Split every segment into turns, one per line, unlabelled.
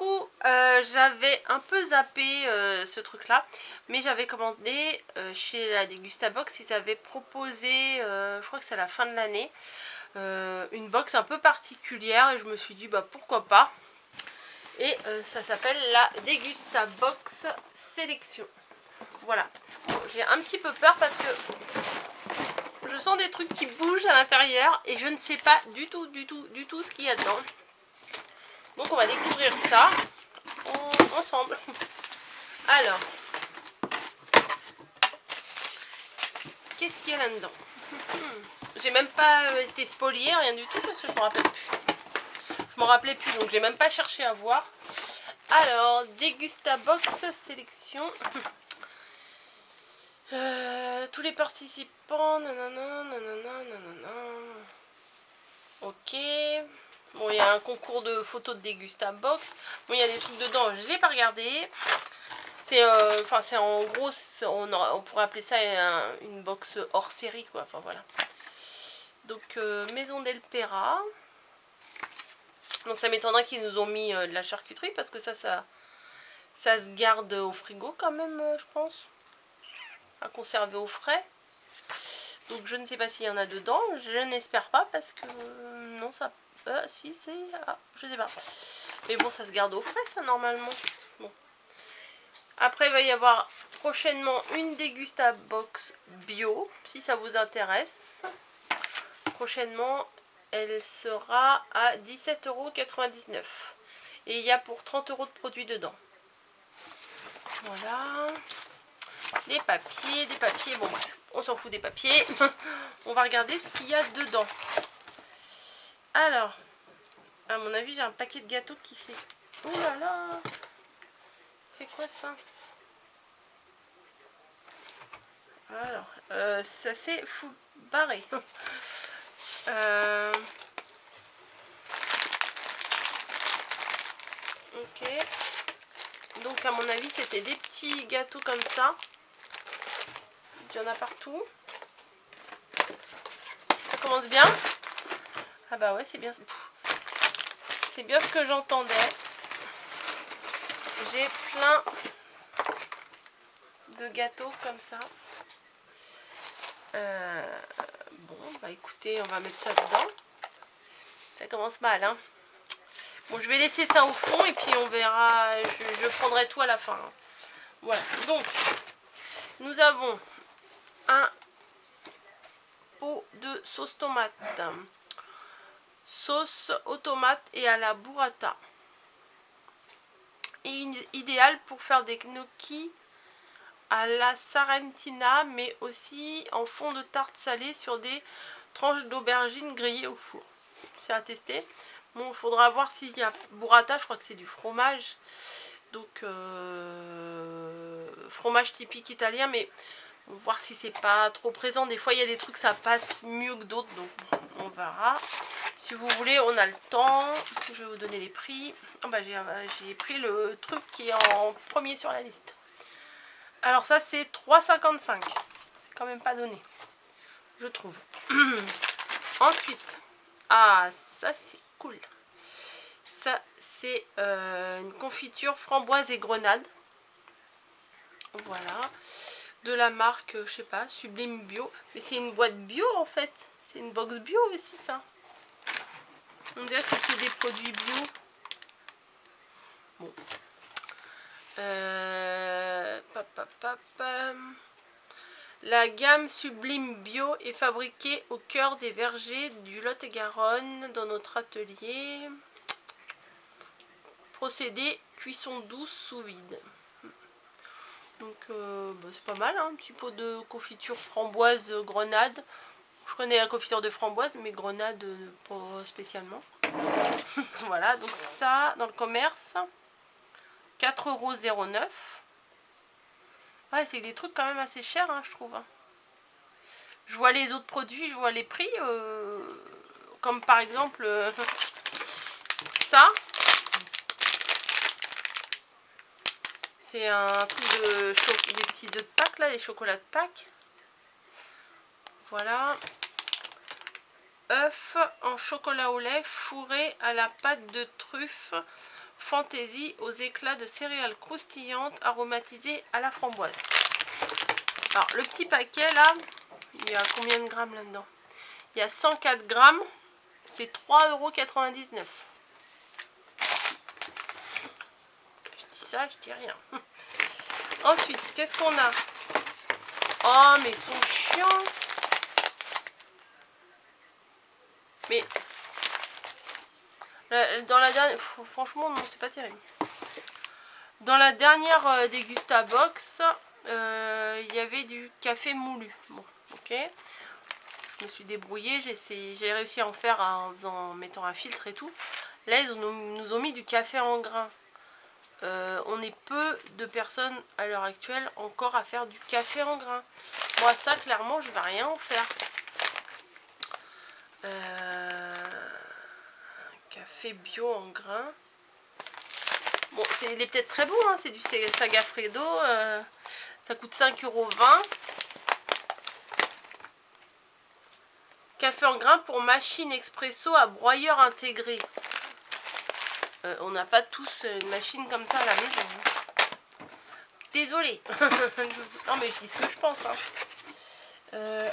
coup, j'avais un peu zappé ce truc-là, mais j'avais commandé chez la Dégustabox, ils avaient proposé, je crois que c'est à la fin de l'année, une box un peu particulière et je me suis dit bah pourquoi pas. Et ça s'appelle la Dégustabox Sélection. Voilà. Bon, j'ai un petit peu peur parce que je sens des trucs qui bougent à l'intérieur et je ne sais pas du tout ce qu'il y a dedans. Donc on va découvrir ça ensemble. Alors, qu'est-ce qu'il y a là-dedans? J'ai même pas été spoliée, rien du tout parce que je me rappelle plus. Je m'en rappelais plus, donc j'ai même pas cherché à voir. Alors, Dégustabox Sélection. Tous les participants, nanana, nanana, nanana. Ok. Bon, il y a un concours de photos de Dégustabox. Bon, il y a des trucs dedans, je l'ai pas regardé. C'est c'est en gros, on pourrait appeler ça une box hors série, quoi. Enfin, voilà. Donc, Maison del Pera. Donc, ça m'étonnerait qu'ils nous ont mis de la charcuterie parce que ça se garde au frigo quand même, je pense. À conserver au frais. Donc je ne sais pas s'il y en a dedans, je n'espère pas parce que non ça... si c'est... Ah, je sais pas. Mais bon, ça se garde au frais ça normalement. Bon. Après il va y avoir prochainement une Dégustabox bio, si ça vous intéresse. Prochainement, elle sera à 17,99 €. Et il y a pour 30 € de produits dedans. Voilà. Des papiers, bon bref, on s'en fout des papiers. On va regarder ce qu'il y a dedans. Alors, à mon avis, j'ai un paquet de gâteaux qui s'est... Oh là là! C'est quoi ça? Alors, ça s'est fou barré. Ok. Donc, à mon avis, c'était des petits gâteaux comme ça. Il y en a partout. Ça commence bien. Ah bah ouais, c'est bien. C'est bien ce que j'entendais. J'ai plein de gâteaux comme ça. Bon, bah écoutez, on va mettre ça dedans. Ça commence mal, hein. Bon, je vais laisser ça au fond et puis on verra. Je prendrai tout à la fin. Hein. Voilà. Donc, nous avons un pot de sauce tomate. Sauce aux tomates et à la burrata. Et idéal pour faire des gnocchis à la Sarentina, mais aussi en fond de tarte salée sur des tranches d'aubergines grillées au four. C'est à tester. Bon, il faudra voir s'il y a burrata, je crois que c'est du fromage. Donc, fromage typique italien, mais on va voir si c'est pas trop présent. Des fois, il y a des trucs, ça passe mieux que d'autres, donc on verra. Si vous voulez, on a le temps. Je vais vous donner les prix. Oh bah, j'ai pris le truc qui est en premier sur la liste. Alors ça, c'est 3,55 €. C'est quand même pas donné, je trouve. Ensuite, ah, ça c'est cool. Ça, c'est une confiture framboise et grenade. Voilà. De la marque, je sais pas, Sublime Bio. Mais c'est une boîte bio en fait. C'est une box bio aussi, ça. On dirait que c'est que des produits bio. Bon. La gamme Sublime Bio est fabriquée au cœur des vergers du Lot-et-Garonne dans notre atelier. Procédé cuisson douce sous vide. Donc bah, c'est pas mal, hein, un petit pot de confiture framboise grenade. Je connais la confiture de framboise, mais grenade pas spécialement. Voilà, donc ça dans le commerce, 4,09 €. Ouais, c'est des trucs quand même assez chers, hein, je trouve. Je vois les autres produits, je vois les prix, comme par exemple ça. C'est un truc des petits œufs de Pâques, là, les chocolats de Pâques. Voilà. Œuf en chocolat au lait fourré à la pâte de truffe fantaisie aux éclats de céréales croustillantes aromatisées à la framboise. Alors le petit paquet là, il y a combien de grammes là-dedans? Il y a 104 grammes, c'est 3,99 €. Je dis ça, je dis rien. Ensuite, qu'est-ce qu'on a? Oh mais ils sont chiants. Mais dans la dernière, franchement non, c'est pas terrible. Dans la dernière Dégustabox, il y avait du café moulu. Bon, ok. Je me suis débrouillée, j'ai réussi à en faire en mettant un filtre et tout. Là, ils nous ont mis du café en grains. On est peu de personnes à l'heure actuelle encore à faire du café en grains. Moi, ça, clairement, je ne vais rien en faire. Café bio en grains. Bon, il est peut-être très bon, hein, c'est du Sagafredo. Ça coûte 5,20 €. Café en grains pour machine expresso à broyeur intégré. On n'a pas tous une machine comme ça à la maison. Désolée. Non mais je dis ce que je pense. Hein.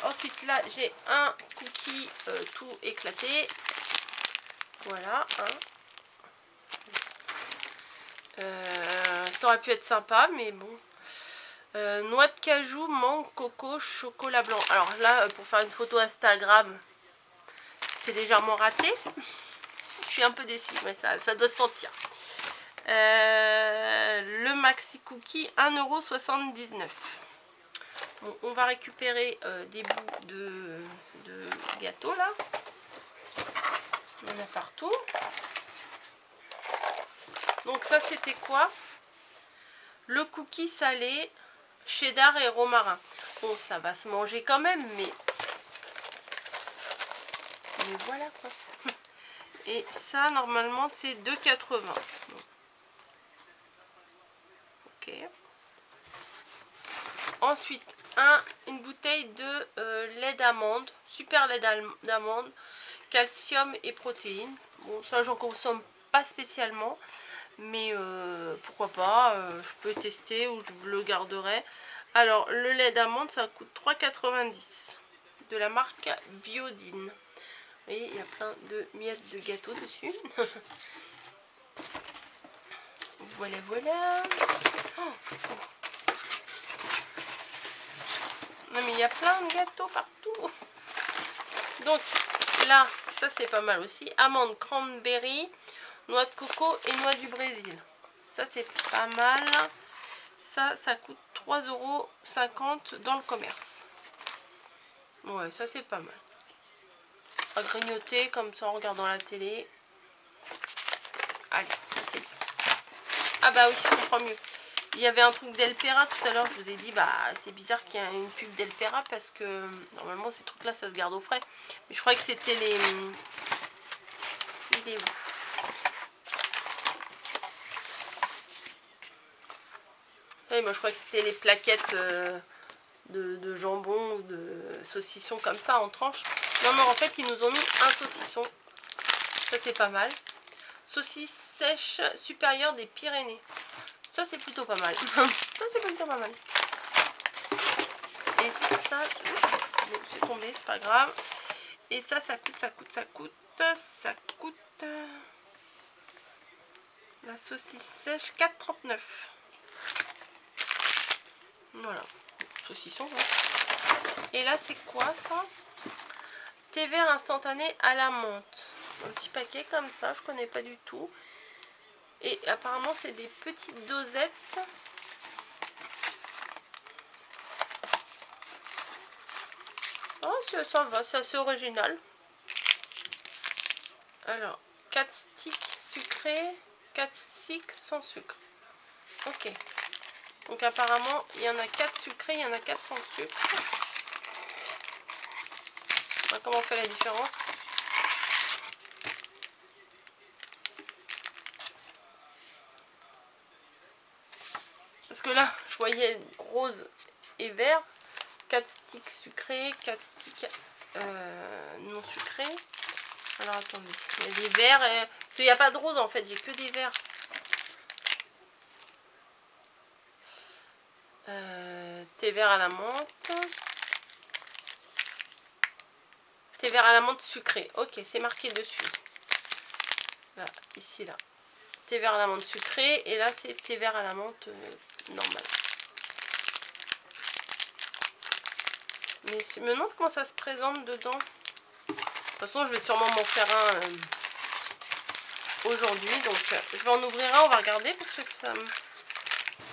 Ensuite là j'ai un cookie tout éclaté. Voilà. Ça aurait pu être sympa mais bon. Noix de cajou, mangue, coco, chocolat blanc. Alors là pour faire une photo Instagram c'est légèrement raté. Je suis un peu déçue mais ça doit se sentir. Le maxi cookie 1,79 €. Bon, on va récupérer des bouts de gâteau là. Il y en a partout. Donc ça c'était quoi? Le cookie salé cheddar et romarin. Bon ça va se manger quand même mais voilà quoi. Et ça normalement c'est 2,80 €. Ok. Ensuite, une bouteille de lait d'amande, super lait d'amande, calcium et protéines. Bon, ça, j'en consomme pas spécialement, mais pourquoi pas, je peux tester ou je le garderai. Alors, le lait d'amande, ça coûte 3,90 € de la marque Biodine. Vous voyez, il y a plein de miettes de gâteau dessus. Voilà, voilà. Oh. Non mais il y a plein de gâteaux partout. Donc là, ça c'est pas mal aussi. Amandes, cranberry, noix de coco et noix du Brésil. Ça c'est pas mal. Ça coûte 3,50 € dans le commerce. Ouais, ça c'est pas mal. À grignoter comme ça en regardant la télé. Allez, c'est bien. Ah bah oui, je comprends mieux. Il y avait un truc d'Elpera tout à l'heure, je vous ai dit, bah c'est bizarre qu'il y ait une pub d'Elpera parce que normalement ces trucs là ça se garde au frais. Mais je croyais que c'était les... Il est où? Vous savez, moi je croyais que c'était les plaquettes de jambon ou de saucisson comme ça en tranches. Non, non, en fait ils nous ont mis un saucisson. Ça c'est pas mal. Saucisse sèche supérieure des Pyrénées. Ça c'est plutôt pas mal. Ça c'est plutôt pas mal. Et ça, c'est tombé, c'est pas grave. Et ça coûte. La saucisse sèche 4,39 €. Voilà, saucisson. Hein. Et là c'est quoi ça? Thé vert instantané à la menthe. Un petit paquet comme ça, je connais pas du tout. Et apparemment c'est des petites dosettes. Oh ça va, c'est assez original. Alors 4 sticks sucrés, 4 sticks sans sucre. Ok. Donc apparemment il y en a 4 sucrés, il y en a 4 sans sucre. Alors, comment on fait la différence? Parce que là, je voyais rose et vert. 4 sticks sucrés, 4 sticks non sucrés. Alors attendez, il y a des verts. Parce qu'il n'y a pas de rose en fait, j'ai que des verts. Thé vert à la menthe. Thé vert à la menthe sucré. Ok, c'est marqué dessus. Là, ici, là. Thé vert à la menthe sucré. Et là, c'est thé vert à la menthe normal. Mais je me demande comment ça se présente dedans. De toute façon, je vais sûrement m'en faire un aujourd'hui. Donc, je vais en ouvrir un. On va regarder parce que ça...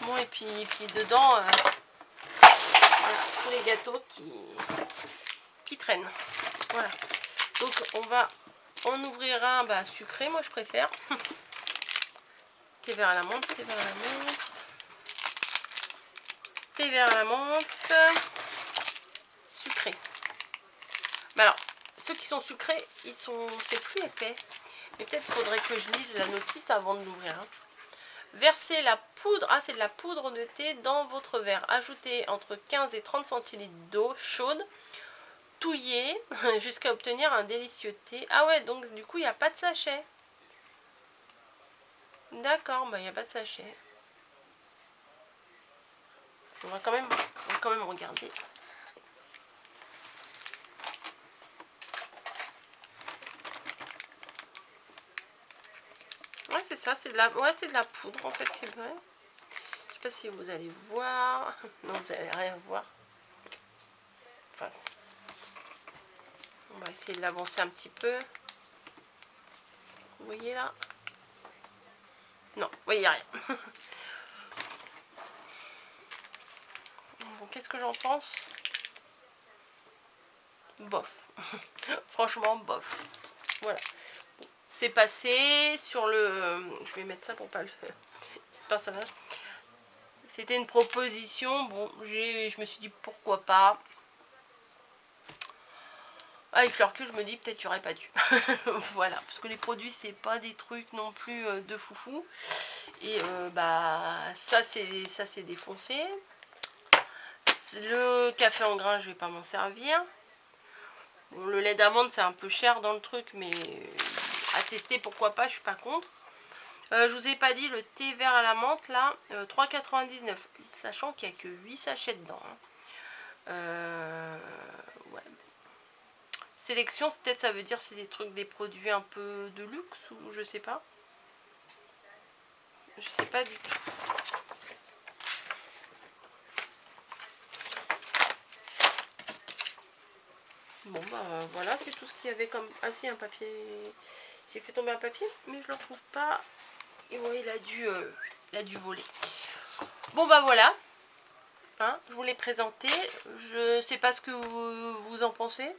Bon, et puis dedans, voilà, tous les gâteaux qui traînent. Voilà. Donc, on va en ouvrir un sucré. Moi, je préfère. Thé vert à la menthe, thé vert à la menthe. Thé vert à la menthe. Sucré. Bah alors, ceux qui sont sucrés, c'est plus épais. Mais peut-être faudrait que je lise la notice avant de l'ouvrir. Hein. Versez la poudre, c'est de la poudre de thé dans votre verre. Ajoutez entre 15 et 30 centilitres d'eau chaude. Touillez jusqu'à obtenir un délicieux thé. Ah ouais, donc du coup, il n'y a pas de sachet. D'accord, bah il n'y a pas de sachet. On va quand même regarder. Ouais, c'est ça, c'est de la poudre en fait, c'est vrai. Je sais pas si vous allez voir. Non, vous allez rien voir. Enfin, on va essayer de l'avancer un petit peu. Vous voyez là? Non, vous voyez rien. Bon, qu'est-ce que j'en pense? Bof. Franchement, bof. Voilà. C'est passé sur le... Je vais mettre ça pour pas le faire. Petite pince à linge. C'était une proposition. Bon, je me suis dit pourquoi pas. Avec le recul, je me dis peut-être j'aurais pas dû. Voilà, parce que les produits, c'est pas des trucs non plus de foufou. Et ça c'est défoncé. Le café en grains, je vais pas m'en servir. Bon, le lait d'amande, c'est un peu cher dans le truc, mais à tester, pourquoi pas, je suis pas contre. Je vous ai pas dit, le thé vert à la menthe, là, 3,99 €. Sachant qu'il n'y a que 8 sachets dedans. Hein. Ouais. Sélection, peut-être ça veut dire c'est des trucs, des produits un peu de luxe, ou je sais pas. Je sais pas du tout. Bon voilà, c'est tout ce qu'il y avait comme... Ah si, un papier... J'ai fait tomber un papier, mais je le retrouve pas. Et ouais, il a dû voler. Bon voilà. Hein, je vous l'ai présenté. Je sais pas ce que vous en pensez.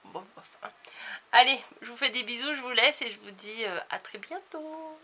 Bon, hein. Allez, je vous fais des bisous, je vous laisse et je vous dis à très bientôt.